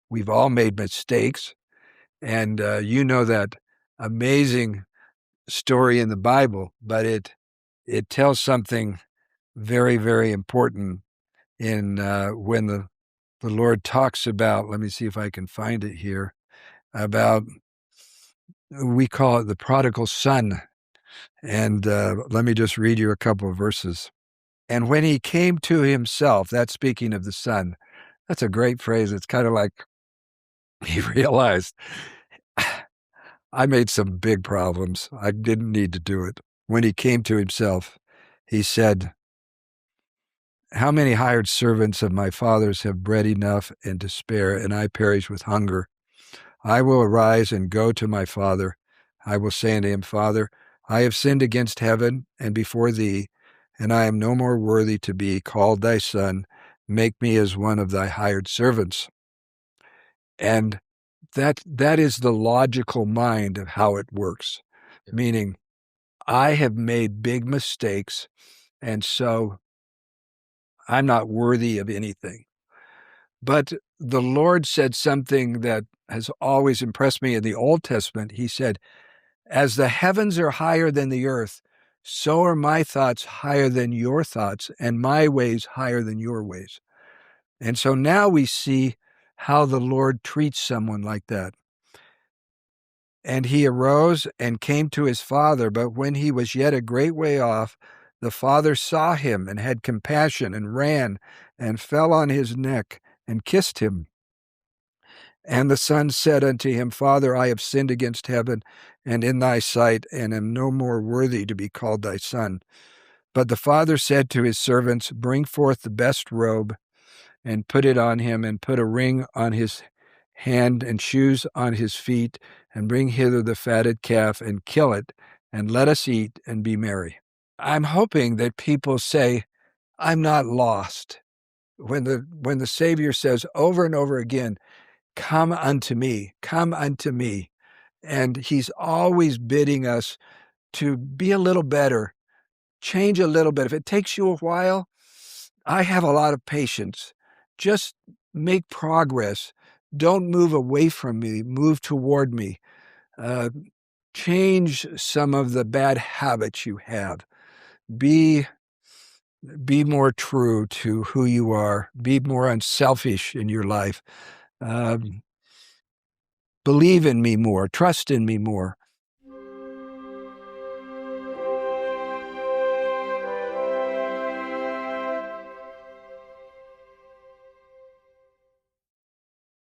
We've all made mistakes. And you know that amazing story in the Bible, but it tells something very, very important in when the Lord talks about, let me see if I can find it here, about, we call it the prodigal son. And let me just read you a couple of verses. And when he came to himself, that's speaking of the son. That's a great phrase. It's kind of like he realized I made some big problems. I didn't need to do it. When he came to himself, he said, how many hired servants of my father's have bread enough and to spare, and I perish with hunger? I will arise and go to my father. I will say unto him, Father, I have sinned against heaven and before thee, and I am no more worthy to be called thy son. Make me as one of thy hired servants. And that is the logical mind of how it works, meaning I have made big mistakes, and so I'm not worthy of anything. But the Lord said something that has always impressed me in the Old Testament. He said, as the heavens are higher than the earth, so are my thoughts higher than your thoughts, and my ways higher than your ways. And so now we see how the Lord treats someone like that. And he arose and came to his father, but when he was yet a great way off, the father saw him and had compassion and ran and fell on his neck and kissed him. And the son said unto him, Father, I have sinned against heaven and in thy sight, and am no more worthy to be called thy son. But the father said to his servants, bring forth the best robe and put it on him, and put a ring on his hand and shoes on his feet, and bring hither the fatted calf and kill it, and let us eat and be merry. I'm hoping that people say, I'm not lost. When the Savior says over and over again, come unto me, come unto me. And he's always bidding us to be a little better, change a little bit. If it takes you a while, I have a lot of patience. Just make progress. Don't move away from me, move toward me. Change some of the bad habits you have. Be more true to who you are. Be more unselfish in your life. Believe in me more. Trust in me more.